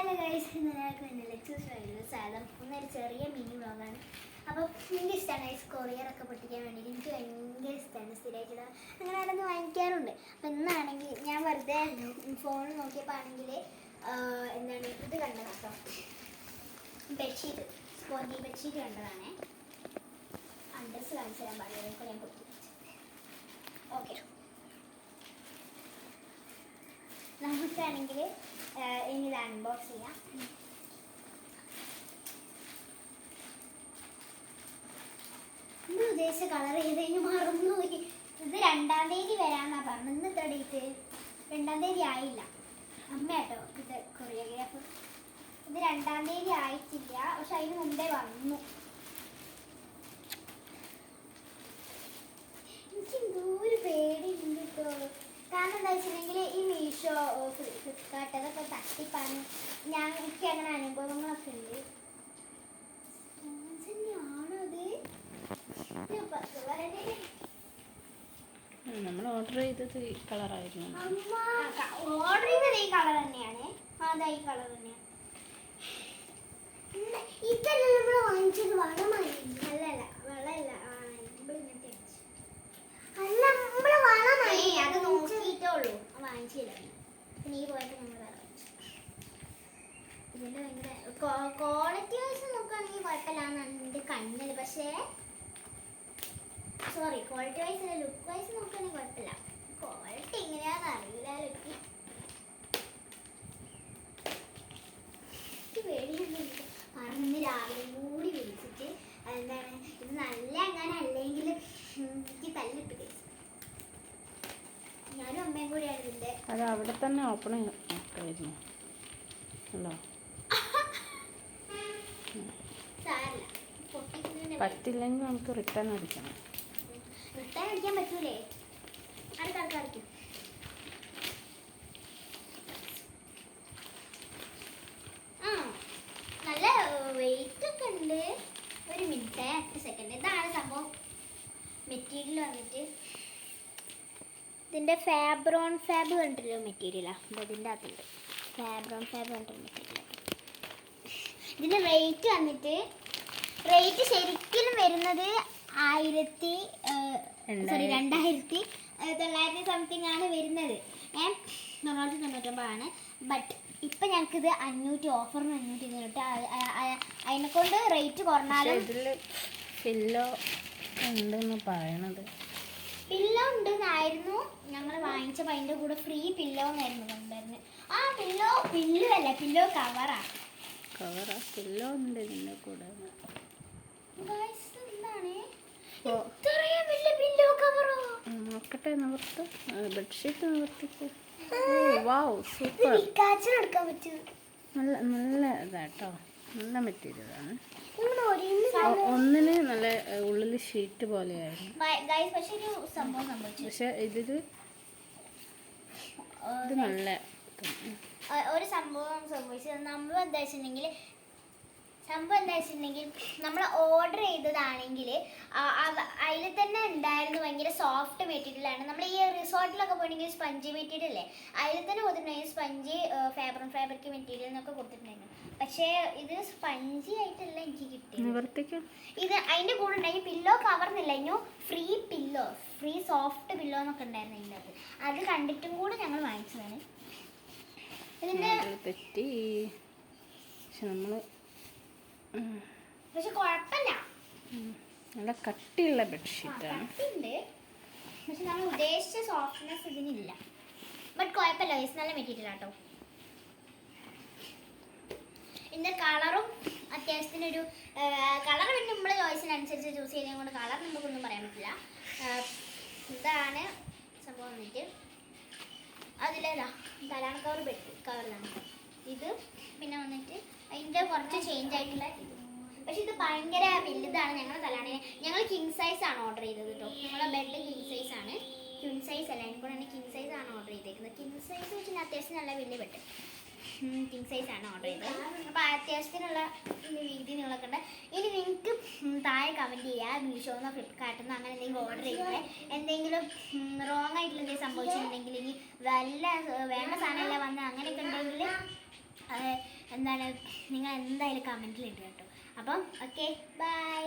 Hello guys, എല്ലാവർക്കും എൻ്റെ lectures ആയിരുന്നു സാധനം ഒന്നൊരു ചെറിയ മിനി വ്ളോഗാണ്. അപ്പോൾ എനിക്ക് ഇഷ്ടമാണ് ഗൈസ് കൊറിയറൊക്കെ പൊട്ടിക്കാൻ വേണ്ടിയിട്ട്. എനിക്ക് ഭയങ്കര ഇഷ്ടമാണ് സ്ഥിരമായിട്ട് അങ്ങനെ അവിടെ വാങ്ങിക്കാറുണ്ട്. അപ്പോൾ ഇന്നാണെങ്കിൽ ഞാൻ വെറുതെ ഫോണിൽ നോക്കിയപ്പോൾ ആണെങ്കിൽ എന്താണ് ഇത് കണ്ടതാണ് കേട്ടോ, ബെഡ്ഷീറ്റ്, സ്പോഞ്ചി ബെഡ്ഷീറ്റ് കണ്ടതാണ്. അഡ്രസ്സ് കാണിച്ചു തരാൻ പാടില്ല, ഞാൻ പൊട്ടി. ഓക്കെ, നമുക്കാണെങ്കിൽ ഇനി ഇത് അൺബോക്സ് ചെയ്യാം. നമ്മൾ ഉദ്ദേശിച്ച കളർ ഏതെങ്കിലും മറന്നുപോയി. ഇത് 2-ാം തീയതി വരാമെന്നാണ് പറഞ്ഞത്. ഇന്നത്തെ ഡേറ്റ് 2-ാം തീയതി ആയില്ല. അമ്മ കേട്ടോ ഇത് കൊറിയോഗ്രാഫർ. ഇത് 2-ാം തീയതി ആയിട്ടില്ല, പക്ഷെ അതിന് മുമ്പേ വന്നു. എനിക്ക് എന്തോ ഒരു പേടിയുണ്ട് കേട്ടോ. കാരണം എന്താ വെച്ചിട്ടുണ്ടെങ്കിൽ ഈ മീഷോ, ഫ്ലിപ്കാർട്ട് അതൊക്കെ തട്ടിപ്പാണ്. എനിക്ക് അങ്ങനെ അനുഭവങ്ങളൊക്കെ ഉണ്ട്. തന്നെയാണോ അത്? നമ്മൾ ഓർഡർ ചെയ്തത് ഈ കളറായിരുന്നു. ഓർഡർ ചെയ്തത് ഈ കളർ തന്നെയാണ്. അതാ ഈ കളർ തന്നെയാണ്. ഇതല്ല നമ്മൾ വാങ്ങിച്ചത്, വളമായി. അല്ലല്ല, വളമല്ല. അല്ല, നമ്മള് വളമായി. അത് നോക്കിയിട്ടേ ഉള്ളൂ, വാങ്ങിച്ചില്ല. പിന്നെ ഈ പോയപ്പോൾ ഞങ്ങൾ വേറെ വാങ്ങിച്ചു. ഇതിന്റെ ഭയങ്കര ക്വാളിറ്റി വൈസ് നോക്കുകയാണെങ്കിൽ കുഴപ്പമില്ലാന്നാണ് എൻ്റെ കണ്ണിൽ. പക്ഷേ സോറി, ക്വാളിറ്റി വൈസ് അല്ല, ലുക്ക് വൈസ് നോക്കുകയാണെങ്കിൽ കുഴപ്പമില്ല. ക്വാളിറ്റി എങ്ങനെയാണെന്ന് അറിയില്ല. ലുക്ക് പേടിയൊന്നും പറഞ്ഞ് രാവിലെ കൂടി വിളിച്ചിട്ട് എന്താണ് ഇത് നല്ല അങ്ങനെ അല്ലെങ്കിൽ എനിക്ക് തല്ലിട്ട് കഴിച്ചു. ഞാനും അമ്മയും കൂടിയാണ് ഇതിൻ്റെ. അത് അവിടെ തന്നെ ഓപ്പൺ ആക്കായിരുന്നു അല്ലോ. സാരല്ല, പൊട്ടിക്കുന്നതിന് പറ്റില്ലെങ്കിൽ നമുക്ക് റിട്ടേൺ അടിക്കണം. റിട്ടേൺ അടിക്കാൻ പറ്റൂലേ? അടിക്കും. ആ, നല്ല വെയിറ്റ് ഒക്കെ ഉണ്ട്. ഒരു മിനിറ്റ്, ഒരു സെക്കൻഡ്. ഇതാണ് സംഭവം. മെറ്റീരിയൽ വന്നിട്ട് ഇതിൻ്റെ ഫാബ്രോൺ ഫാബ് കണ്ടിട്ടുള്ള മെറ്റീരിയലാണ്. ഇതിൻ്റെ അകത്തുണ്ട് ഫാബ്രോൺ ഫാബ് കണ്ടിട്ടുള്ള മെറ്റീരിയൽ. ഇതിൻ്റെ റേറ്റ് വന്നിട്ട് ശരിക്കും വരുന്നത് 2,900 സംതിങ് ആണ് വരുന്നത്. 499 ആണ്. ബട്ട് ഇപ്പം ഞങ്ങൾക്കിത് 500 ഓഫറിന് 500 അതിനെ കൊണ്ട് റേറ്റ് കുറഞ്ഞാലും. ഇതിൽ പില്ലോ ഉണ്ടെന്ന് പറയണത്. പില്ലോ ഉണ്ടെന്നായിരുന്നു ഞങ്ങൾ വാങ്ങിച്ചപ്പോൾ. അതിൻ്റെ കൂടെ ഫ്രീ പില്ലോ എന്നായിരുന്നു കൊണ്ടുവരുന്നത്. ആ പില്ലോ അല്ല, പില്ലോ കവറാണ്. കവറാ? പില്ലോ ഉണ്ട് ഇതിൻ്റെ കൂടെ. നോക്കട്ടെ, നിവർത്ത്. ബെഡ്ഷീറ്റ് നിവർത്തിക്കോ. വാവ്, സൂപ്പർ. നല്ല നല്ല ഇതാട്ടോ, നല്ല മെറ്റീരിയലാണ്. ഒന്നിന് നല്ല ഉള്ളിൽ ഷീറ്റ് പോലെയായിരുന്നു. പക്ഷെ ഇത് നല്ല ഒരു സംഭവം സംഭവിച്ചത്. നമ്മൾ ഓർഡർ ചെയ്തതാണെങ്കിൽ അതിൽ തന്നെ ഉണ്ടായിരുന്നു ഭയങ്കര സോഫ്റ്റ് മെറ്റീരിയലാണ്. നമ്മൾ ഈ റിസോർട്ടിലൊക്കെ പോയിട്ടുണ്ടെങ്കിൽ സ്പഞ്ചി മെറ്റീരിയൽ അല്ലേ, അതിൽ തന്നെ കൊടുത്തിട്ടുണ്ടെങ്കിൽ സ്പഞ്ചി ഫാബ്രിക് മെറ്റീരിയൽ എന്നൊക്കെ കൊടുത്തിട്ടുണ്ടായിരുന്നു. പക്ഷേ ഇത് സ്പഞ്ചി ആയിട്ടല്ല എനിക്ക് കിട്ടിയത്. ഇത് അതിൻ്റെ കൂടെ ഉണ്ടെങ്കിൽ പില്ലോ കവർന്നില്ല, ഇനി ഫ്രീ സോഫ്റ്റ് പില്ലോ എന്നൊക്കെ ഉണ്ടായിരുന്നു അതിൻ്റെ അകത്ത്. അത് കണ്ടിട്ടും കൂടെ ഞങ്ങൾ വാങ്ങിച്ചതാണ്. ഇതിൻ്റെ തെറ്റി. പക്ഷെ കുഴപ്പമില്ല, നല്ല കട്ടിയുള്ള ബെഡ്ഷീറ്റാണ്. പക്ഷെ നമ്മൾ ഉദ്ദേശിച്ച സോഫ്റ്റ്നെസ് ഇതിനില്ല. ബട്ട് കുഴപ്പമില്ല, നല്ല മെറ്റീരിയൽ ആട്ടോ. ഇതിൻ്റെ കളറും അത്യാവശ്യത്തിനൊരു കളർ പിന്നെ നമ്മൾ ചോയ്സിനനുസരിച്ച് ചൂസ് ചെയ്യുന്നത് കൊണ്ട് കളർ നമുക്കൊന്നും പറയാൻ പറ്റില്ല. ഇതാണ് സംഭവം വന്നിട്ട്. അതിലേതാ തലാണ കവർ കവറിലാണ് ഇത്. പിന്നെ വന്നിട്ട് അതിൻ്റെ കുറച്ച് ചേഞ്ച് ആയിട്ടുള്ള ഇത്. പക്ഷെ ഇത് ഭയങ്കര വലുതാണ്. ഞങ്ങൾ കിങ് സൈസ് ആണ് ഓർഡർ ചെയ്തത് കേട്ടോ. ഞങ്ങളെ ബെഡ് കിങ് സൈസ് ആണ്, ക്വീൻ സൈസ് അല്ല. അതിന് കൂടെ കിങ് സൈസ് ആണ് ഓർഡർ ചെയ്തേക്കുന്നത്. കിങ് സൈസ് വെച്ചാൽ അത്യാവശ്യം നല്ല വലിയ ബെഡ് കിങ് സൈസ് ആണ് ഓർഡർ ചെയ്തത്. അപ്പോൾ അത്യാവശ്യത്തിനുള്ള വീതി നിങ്ങളൊക്കെ ഉണ്ട്. ഇനി നിങ്ങൾക്ക് താഴെ കമൻറ്റ് ചെയ്യുക, മീഷോന്നോ ഫ്ലിപ്കാർട്ടിൽ നിന്നോ അങ്ങനെ എന്തെങ്കിലും ഓർഡർ ചെയ്തത് എന്തെങ്കിലും റോങ് ആയിട്ടുള്ള എന്തെങ്കിലും സംഭവിച്ചിട്ടുണ്ടെങ്കിൽ, ഇനി വേണ്ട സാധനമല്ല വന്ന് അങ്ങനെയൊക്കെ ഉണ്ടെങ്കിൽ എന്താണ് നിങ്ങൾ എന്തായാലും കമൻറ്റിൽ ഇടുക കേട്ടോ. അപ്പം ഓക്കെ ബൈ.